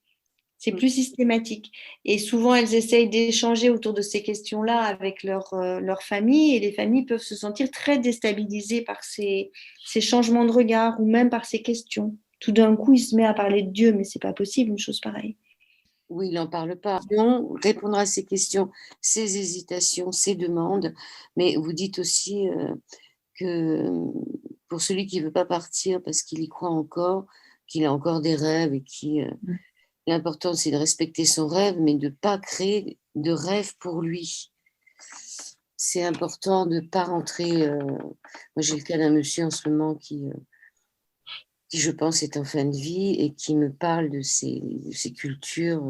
C'est plus systématique. Et souvent, elles essayent d'échanger autour de ces questions-là avec leur famille. Et les familles peuvent se sentir très déstabilisées par ces changements de regard ou même par ces questions. Tout d'un coup, il se met à parler de Dieu, mais c'est pas possible, une chose pareille. Oui, il n'en parle pas. Non, répondre à ces questions, ces hésitations, ces demandes, mais vous dites aussi que pour celui qui ne veut pas partir parce qu'il y croit encore, qu'il a encore des rêves et qui... l'important, c'est de respecter son rêve, mais de ne pas créer de rêve pour lui. C'est important de ne pas rentrer... moi, j'ai le cas d'un monsieur en ce moment qui, je pense, est en fin de vie et qui me parle de ses cultures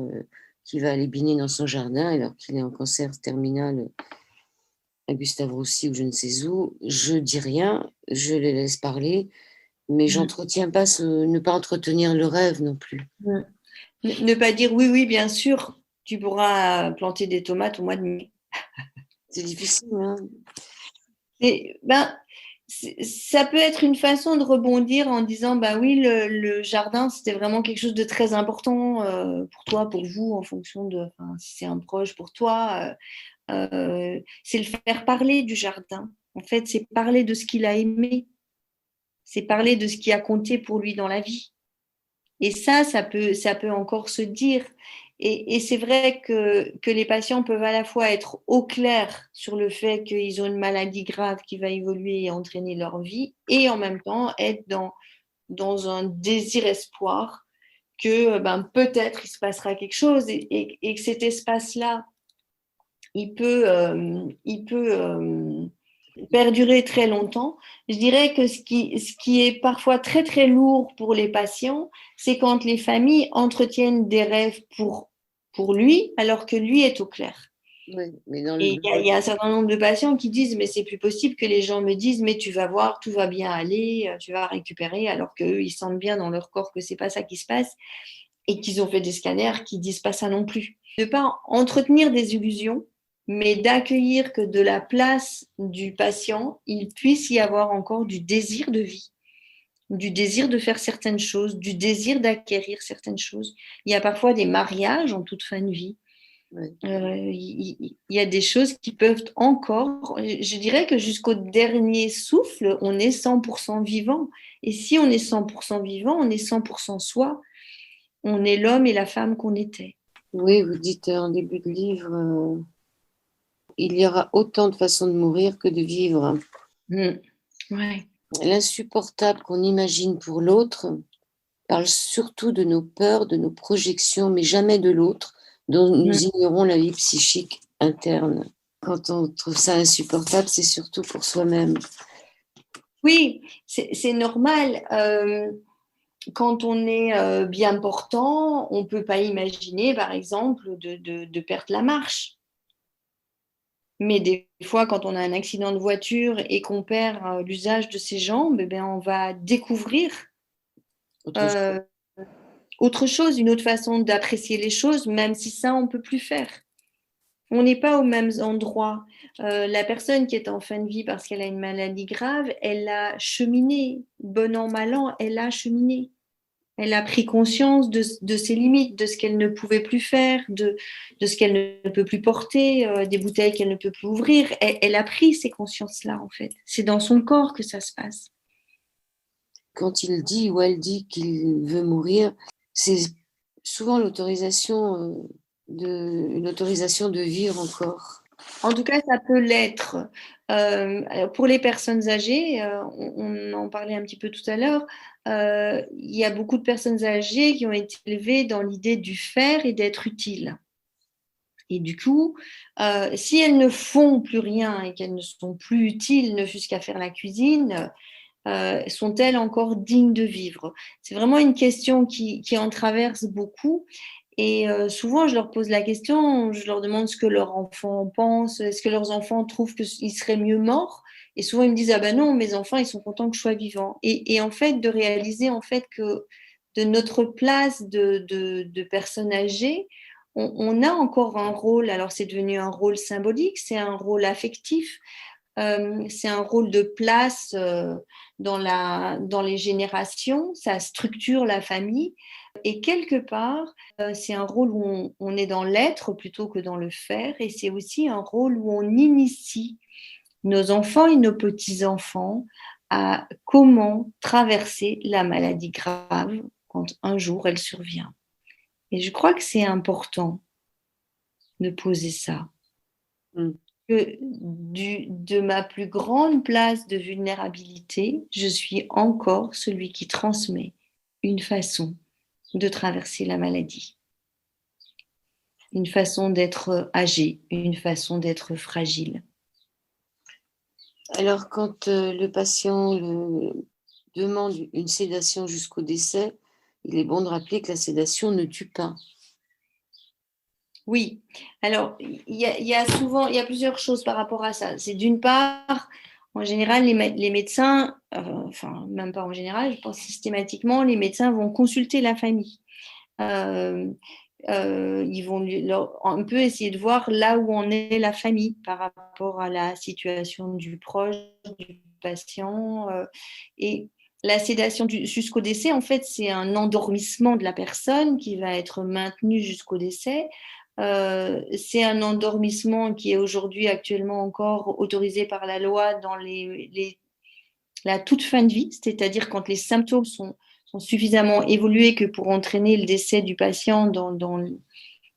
qu'il va aller biner dans son jardin alors qu'il est en cancer terminal à Gustave Roussy ou je ne sais où. Je dis rien, je les laisse parler, mais j'entretiens pas ne pas entretenir le rêve non plus. Ne pas dire oui, oui, bien sûr, tu pourras planter des tomates au mois de mai. C'est difficile, hein. Et, ça peut être une façon de rebondir en disant bah oui, le jardin, c'était vraiment quelque chose de très important pour toi, pour vous, en fonction de si c'est un proche pour toi. C'est le faire parler du jardin. En fait, c'est parler de ce qu'il a aimé. C'est parler de ce qui a compté pour lui dans la vie. Et ça peut encore se dire. Et c'est vrai que les patients peuvent à la fois être au clair sur le fait qu'ils ont une maladie grave qui va évoluer et entraîner leur vie, et en même temps être dans un désir-espoir que peut-être il se passera quelque chose et que cet espace-là, il peut perdurer très longtemps. Je dirais que ce qui est parfois très très lourd pour les patients, c'est quand les familles entretiennent des rêves pour lui, alors que lui est au clair. Oui, mais dans Et il y a un certain nombre de patients qui disent mais c'est plus possible que les gens me disent mais tu vas voir, tout va bien aller, tu vas récupérer, alors qu'eux ils sentent bien dans leur corps que c'est pas ça qui se passe et qu'ils ont fait des scanners qui disent pas ça non plus. De pas entretenir des illusions, mais d'accueillir que de la place du patient, il puisse y avoir encore du désir de vie, du désir de faire certaines choses, du désir d'acquérir certaines choses. Il y a parfois des mariages en toute fin de vie. Oui. Il y a des choses qui peuvent encore, je dirais que jusqu'au dernier souffle, on est 100% vivant. Et si on est 100% vivant, on est 100% soi. On est l'homme et la femme qu'on était. Oui, vous dites en début de livre, il y aura autant de façons de mourir que de vivre. Ouais. L'insupportable qu'on imagine pour l'autre parle surtout de nos peurs, de nos projections, mais jamais de l'autre, dont nous ignorons la vie psychique interne. Quand on trouve ça insupportable, c'est surtout pour soi-même. Oui, c'est normal. Quand on est bien portant, on ne peut pas imaginer, par exemple, de perdre la marche. Mais des fois, quand on a un accident de voiture et qu'on perd l'usage de ses jambes, eh bien, on va découvrir autre chose, une autre façon d'apprécier les choses, même si ça, on ne peut plus faire. On n'est pas aux mêmes endroits. La personne qui est en fin de vie parce qu'elle a une maladie grave, elle a cheminé, bon an, mal an, elle a cheminé. Elle a pris conscience de ses limites, de ce qu'elle ne pouvait plus faire, de ce qu'elle ne peut plus porter, des bouteilles qu'elle ne peut plus ouvrir. Elle a pris ces consciences-là, en fait. C'est dans son corps que ça se passe. Quand il dit ou elle dit qu'il veut mourir, c'est souvent une autorisation de vivre encore. En tout cas, ça peut l'être. Pour les personnes âgées, on en parlait un petit peu tout à l'heure, il y a beaucoup de personnes âgées qui ont été élevées dans l'idée du faire et d'être utile. Et du coup, si elles ne font plus rien et qu'elles ne sont plus utiles, ne fût-ce qu'à faire la cuisine, sont-elles encore dignes de vivre? C'est vraiment une question qui en traverse beaucoup. Et souvent, je leur pose la question, je leur demande ce que leurs enfants pensent, est-ce que leurs enfants trouvent qu'ils seraient mieux morts? Et souvent, ils me disent, ah ben non, mes enfants, ils sont contents que je sois vivant. Et en fait, de réaliser en fait que de notre place de personnes âgées, on a encore un rôle, alors c'est devenu un rôle symbolique, c'est un rôle affectif, c'est un rôle de place dans les générations, ça structure la famille. Et quelque part, c'est un rôle où on est dans l'être plutôt que dans le faire. Et c'est aussi un rôle où on initie nos enfants et nos petits-enfants à comment traverser la maladie grave quand un jour elle survient. Et je crois que c'est important de poser ça. que de ma plus grande place de vulnérabilité, je suis encore celui qui transmet une façon de traverser la maladie, une façon d'être âgé, une façon d'être fragile. Alors, quand le patient demande une sédation jusqu'au décès, il est bon de rappeler que la sédation ne tue pas. Oui, alors il y a plusieurs choses par rapport à ça. C'est d'une part, en général, les médecins, enfin même pas en général, je pense systématiquement, les médecins vont consulter la famille. Euh, ils vont un peu essayer de voir là où en est la famille par rapport à la situation du proche, du patient. Et la sédation jusqu'au décès, en fait, c'est un endormissement de la personne qui va être maintenu jusqu'au décès. C'est un endormissement qui est aujourd'hui actuellement encore autorisé par la loi dans la toute fin de vie, c'est-à-dire quand les symptômes sont suffisamment évolués que pour entraîner le décès du patient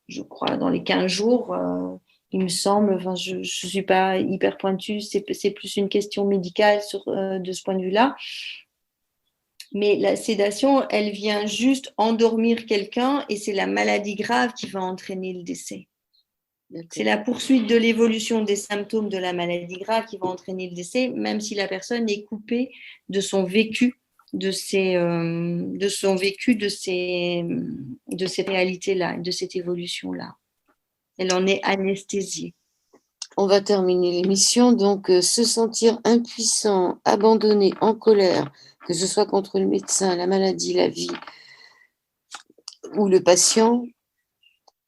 je crois, dans les 15 jours, il me semble, enfin, je ne suis pas hyper pointue, c'est plus une question médicale de ce point de vue-là. Mais la sédation, elle vient juste endormir quelqu'un et c'est la maladie grave qui va entraîner le décès. C'est la poursuite de l'évolution des symptômes de la maladie grave qui va entraîner le décès, même si la personne est coupée de son vécu, de ces réalités-là, de cette évolution-là. Elle en est anesthésiée. On va terminer l'émission. Donc, se sentir impuissant, abandonné, en colère, que ce soit contre le médecin, la maladie, la vie ou le patient,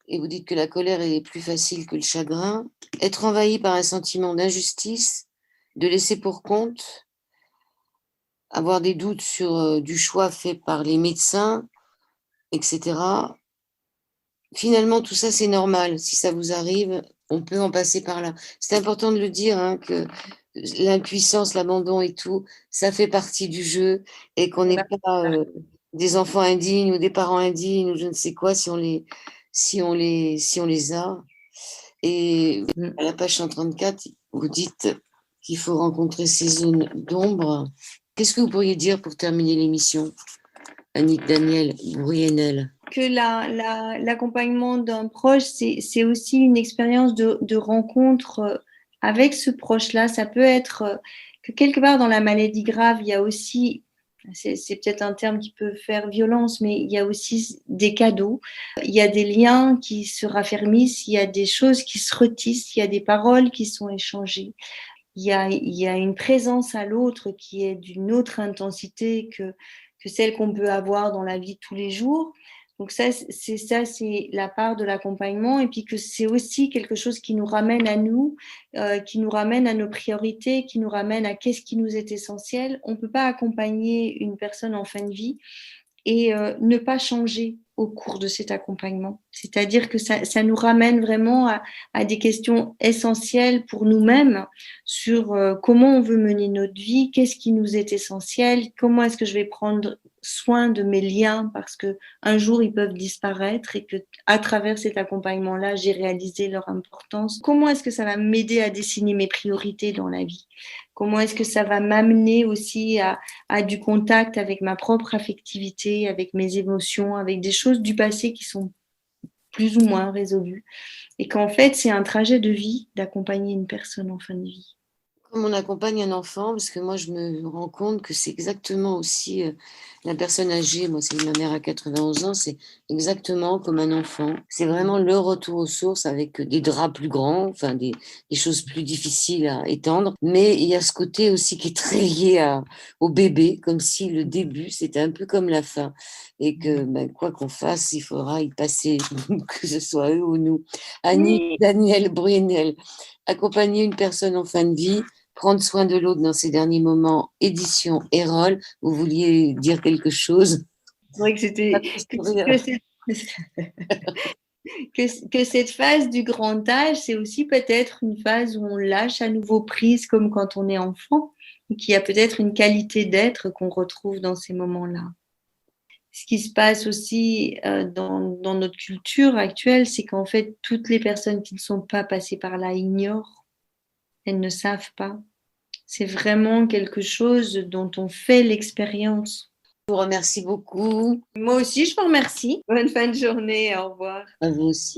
et vous dites que la colère est plus facile que le chagrin, être envahi par un sentiment d'injustice, de laisser pour compte, avoir des doutes sur du choix fait par les médecins, etc. Finalement, tout ça, c'est normal. Si ça vous arrive, on peut en passer par là. C'est important de le dire, hein, que l'impuissance, l'abandon et tout, ça fait partie du jeu et qu'on n'est pas des enfants indignes ou des parents indignes ou je ne sais quoi si on les a. Et à la page 134, vous dites qu'il faut rencontrer ces zones d'ombre. Qu'est-ce que vous pourriez dire pour terminer l'émission, Annick Daniel Brunel? Que l'accompagnement d'un proche, c'est aussi une expérience de rencontre avec ce proche-là. Ça peut être que quelque part dans la maladie grave, il y a aussi, c'est peut-être un terme qui peut faire violence, mais il y a aussi des cadeaux, il y a des liens qui se raffermissent, il y a des choses qui se retissent, il y a des paroles qui sont échangées. Il y a une présence à l'autre qui est d'une autre intensité que celle qu'on peut avoir dans la vie de tous les jours. Donc ça, c'est la part de l'accompagnement et puis que c'est aussi quelque chose qui nous ramène à nous, qui nous ramène à nos priorités, qui nous ramène à qu'est-ce qui nous est essentiel. On ne peut pas accompagner une personne en fin de vie et ne pas changer au cours de cet accompagnement. C'est-à-dire que ça nous ramène vraiment à des questions essentielles pour nous-mêmes sur comment on veut mener notre vie, qu'est-ce qui nous est essentiel, comment est-ce que je vais prendre soin de mes liens parce que un jour ils peuvent disparaître et que à travers cet accompagnement-là, j'ai réalisé leur importance. Comment est-ce que ça va m'aider à dessiner mes priorités dans la vie? Comment est-ce que ça va m'amener aussi à du contact avec ma propre affectivité, avec mes émotions, avec des choses du passé qui sont plus ou moins résolues. Et qu'en fait, c'est un trajet de vie d'accompagner une personne en fin de vie. Comme on accompagne un enfant, parce que moi, je me rends compte que c'est exactement aussi la personne âgée. Moi, c'est ma mère à 91 ans, c'est exactement comme un enfant. C'est vraiment le retour aux sources avec des draps plus grands, enfin des choses plus difficiles à étendre. Mais il y a ce côté aussi qui est très lié au bébé, comme si le début, c'était un peu comme la fin. Et que ben, quoi qu'on fasse, il faudra y passer, que ce soit eux ou nous. Annie, Oui. Daniel, Brunel, accompagner une personne en fin de vie, prendre soin de l'autre dans ces derniers moments, édition Erol. Vous vouliez dire quelque chose? C'est vrai que c'était que cette phase du grand âge, c'est aussi peut-être une phase où on lâche à nouveau prise comme quand on est enfant, et qu'il y a peut-être une qualité d'être qu'on retrouve dans ces moments-là. Ce qui se passe aussi dans notre culture actuelle, c'est qu'en fait, toutes les personnes qui ne sont pas passées par là ignorent elles ne savent pas. C'est vraiment quelque chose dont on fait l'expérience. Je vous remercie beaucoup. Moi aussi, je vous remercie. Bonne fin de journée. Au revoir. À vous aussi.